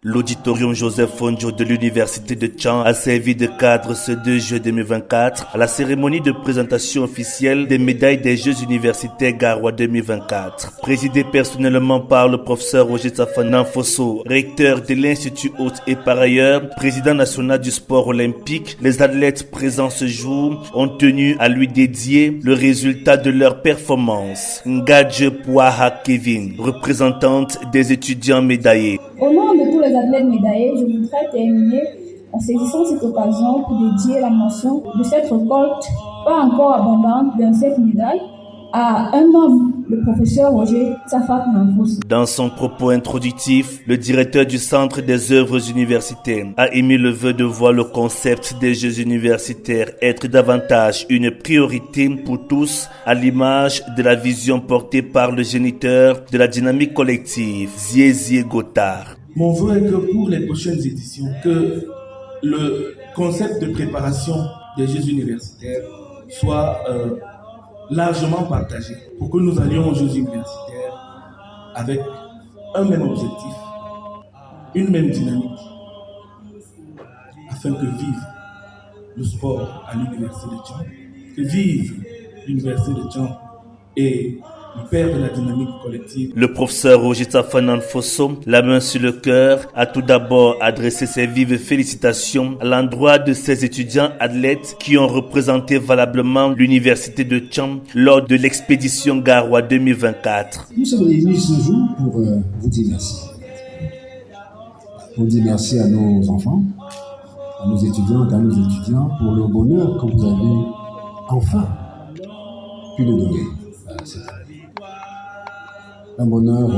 L'auditorium Joseph Fonjo de l'Université de Tchang a servi de cadre ce 2 juillet 2024 à la cérémonie de présentation officielle des médailles des Jeux universitaires Garoua 2024. Présidé personnellement par le professeur Roger Tsafanan Fosso, recteur de l'Institut Haute et par ailleurs président national du sport olympique, les athlètes présents ce jour ont tenu à lui dédier le résultat de leur performance. Ngadje Pouaha Kevin, représentante des étudiants médaillés. Au nom de tous les athlètes médaillés, je voudrais terminer en saisissant cette occasion pour dédier la mention de cette récolte pas encore abondante de cette médaille à un homme, le professeur Roger Tsafanan Fosso. Dans son propos introductif, le directeur du Centre des œuvres universitaires a émis le vœu de voir le concept des Jeux universitaires être davantage une priorité pour tous, à l'image de la vision portée par le géniteur de la dynamique collective, Ziézié Gotard. Mon vœu est que pour les prochaines éditions, que le concept de préparation des Jeux universitaires soit largement partagé pour que nous allions aux Jeux universitaires avec un même objectif, une même dynamique, afin que vive le sport à l'Université de Tchang, que vive l'Université de Tchang et le père de la dynamique collective. Le professeur Roger Tsafanan Fosso, la main sur le cœur, a tout d'abord adressé ses vives félicitations à l'endroit de ses étudiants athlètes qui ont représenté valablement l'Université de Tchang lors de l'expédition Garoua 2024. Nous sommes réunis ce jour pour vous dire merci. Pour dire merci à nos enfants, à nos étudiantes, à nos étudiants pour le bonheur que vous avez enfin pu nous donner cette année. Un bonheur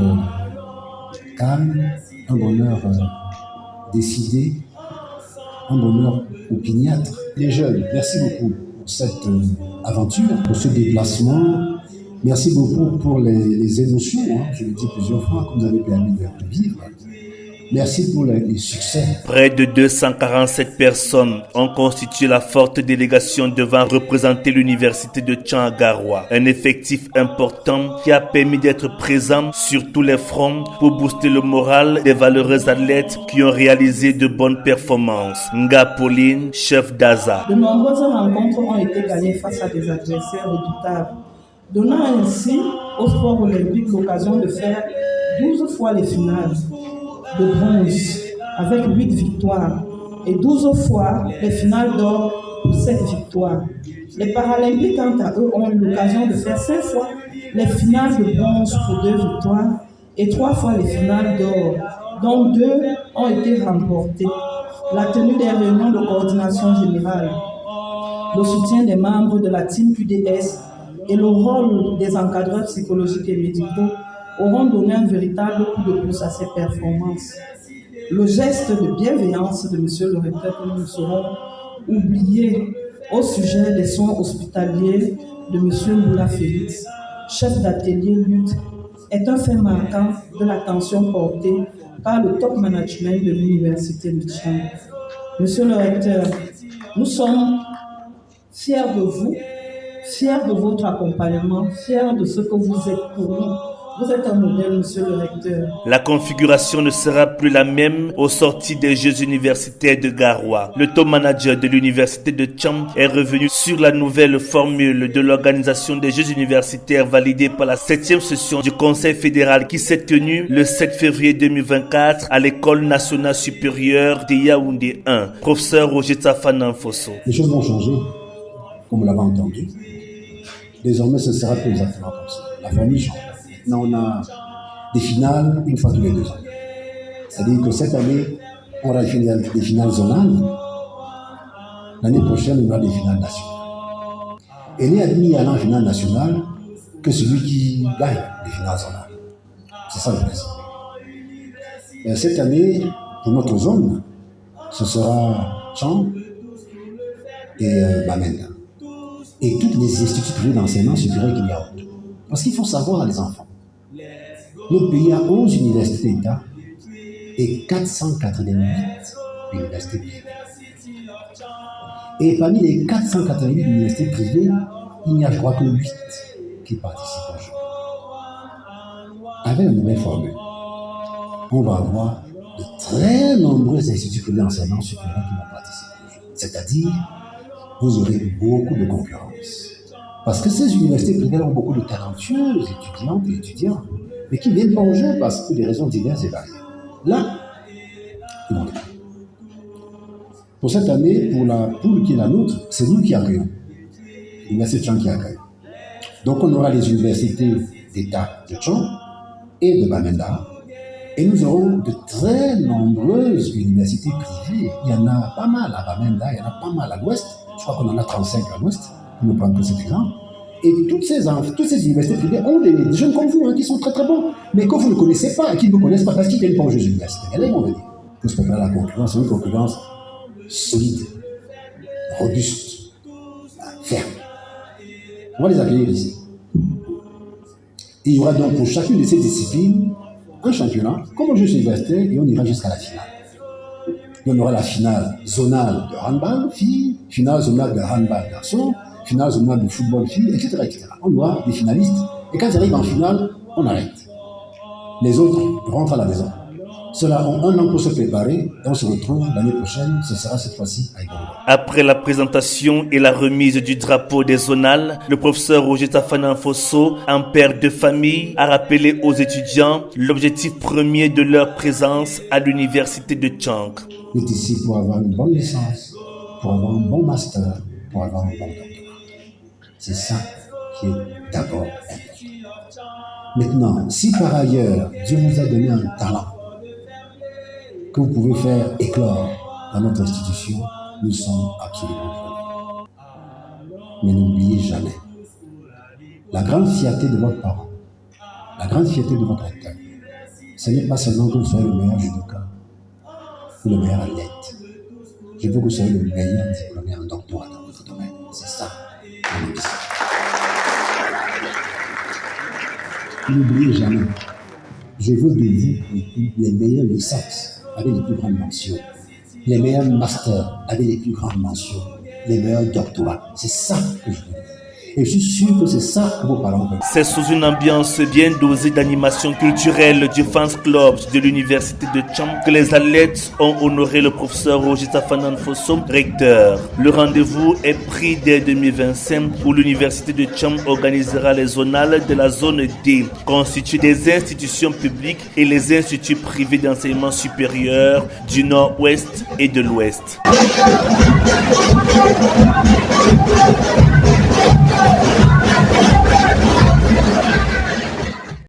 calme, un bonheur décidé, un bonheur opiniâtre. Les jeunes, merci beaucoup pour cette aventure, pour ce déplacement. Merci beaucoup pour les émotions, je le dis plusieurs fois, que vous avez permis de vivre. Merci pour les succès. Près de 247 personnes ont constitué la forte délégation devant représenter l'Université de Tchang à Garoua. Un effectif important qui a permis d'être présent sur tous les fronts pour booster le moral des valeureux athlètes qui ont réalisé de bonnes performances. Nga Pauline, chef d'ASA. De nombreuses rencontres ont été gagnées face à des adversaires redoutables, donnant ainsi au sport olympique l'occasion de faire 12 fois les finales de bronze avec 8 victoires et 12 fois les finales d'or pour 7 victoires. Les Paralympiques, quant à eux, ont eu l'occasion de faire 5 fois les finales de bronze pour 2 victoires et 3 fois les finales d'or, dont 2 ont été remportées. La tenue des réunions de coordination générale, le soutien des membres de la team QDS et le rôle des encadreurs psychologiques et médicaux auront donné un véritable coup de pouce à ces performances. Le geste de bienveillance de M. le recteur que nous ne saurons oublier au sujet des soins hospitaliers de M. Moula Félix, chef d'atelier lutte, est un fait marquant de l'attention portée par le top management de l'Université de Tchang. Monsieur le recteur, nous sommes fiers de vous, fiers de votre accompagnement, fiers de ce que vous êtes pour nous. Vous êtes un modèle, monsieur le recteur. La configuration ne sera plus la même aux sorties des Jeux universitaires de Garoua. Le top manager de l'Université de Tchang est revenu sur la nouvelle formule de l'organisation des Jeux universitaires validée par la 7e session du Conseil fédéral qui s'est tenue le 7 février 2024 à l'École nationale supérieure de Yaoundé 1. Professeur Roger Tsafanan Fosso. Les choses vont changer, comme vous l'avez entendu. Désormais, ce ne sera plus exactement comme ça. La famille change. Maintenant, on a des finales une fois tous les 2 ans. C'est-à-dire que cette année, on aura des finales zonales. L'année prochaine, on aura des finales nationales. Et il n'est admis à aller en finale nationale que celui qui gagne les finales zonales. C'est ça le principe. Et cette année, pour notre zone, ce sera Tchang et Bamenda. Et toutes les instituts privés d'enseignement supérieur qu'il y a autour. Parce qu'il faut savoir, les enfants, notre pays a 11 universités d'État et 488 universités privées. Et parmi les 488 universités privées, il n'y a, je crois, que 8 qui participent au jeu. Avec la nouvelle formule, on va avoir de très nombreux instituts privés d'enseignement supérieur qui vont participer. C'est-à-dire, vous aurez beaucoup de concurrence. Parce que ces universités privées ont beaucoup de talentueux étudiantes et étudiants, mais qui viennent pas au jeu parce que des raisons diverses et variées. Là, ils vont être. Pour cette année, pour la poule qui est la nôtre, c'est nous qui accueillons. L'université de Tchang qui accueille. Donc on aura les universités d'État de Tchang et de Bamenda. Et nous aurons de très nombreuses universités privées. Il y en a pas mal à Bamenda, il y en a pas mal à l'ouest. Je crois qu'on en a 35 à l'ouest, pour ne prendre que cet exemple. Et toutes ces universités privées ont des jeunes comme vous qui sont très très bons, mais que vous ne connaissez pas et qui ne vous connaissent pas parce qu'ils ne viennent pas aux Jeux universitaires. Et là, ils vont venir. Pour se préparer à la concurrence, c'est une concurrence solide, robuste, ferme. On va les accueillir ici. Et il y aura donc pour chacune de ces disciplines un championnat, comme aux Jeux universitaires, et on ira jusqu'à la finale. Et on aura la finale zonale de handball filles, finale zonale de handball garçons, finale zonale de football filles, etc., etc. On aura des finalistes, et quand ils arrivent en finale, on arrête. Les autres rentrent à la maison. Ceux-là ont un an pour se préparer et on se retrouve l'année prochaine, ce sera cette fois-ci à Igondo. Après la présentation et la remise du drapeau des zonales, le professeur Roger Tafanan Fosso, un père de famille, a rappelé aux étudiants l'objectif premier de leur présence à l'université de Tchang. Il est ici pour avoir une bonne licence, pour avoir un bon master, pour avoir un bon doctorat. C'est ça qui est d'abord important. Maintenant, si par ailleurs Dieu vous a donné un talent, que vous pouvez faire éclore dans notre institution, nous sommes absolument preneurs. Mais n'oubliez jamais, la grande fierté de votre parent, la grande fierté de votre recteur, ce n'est pas seulement que vous soyez le meilleur judoka ou le meilleur athlète. Je veux que vous soyez le meilleur diplômé en doctorat dans votre domaine. C'est ça, mon ambition. N'oubliez jamais, je veux de vous les meilleures licences avec les plus grandes mentions, les meilleurs masters avec les plus grandes mentions, les meilleurs doctorats. C'est ça que je veux. Et je suis sûr que c'est ça que vos parents veulent. C'est sous une ambiance bien dosée d'animation culturelle du Fans Club de l'université de Tchang que les athlètes ont honoré le professeur Roger Tafanan Fosso, recteur. Le rendez-vous est pris dès 2025 où l'université de Tchang organisera les zonales de la zone D, constituée des institutions publiques et les instituts privés d'enseignement supérieur du nord-ouest et de l'ouest.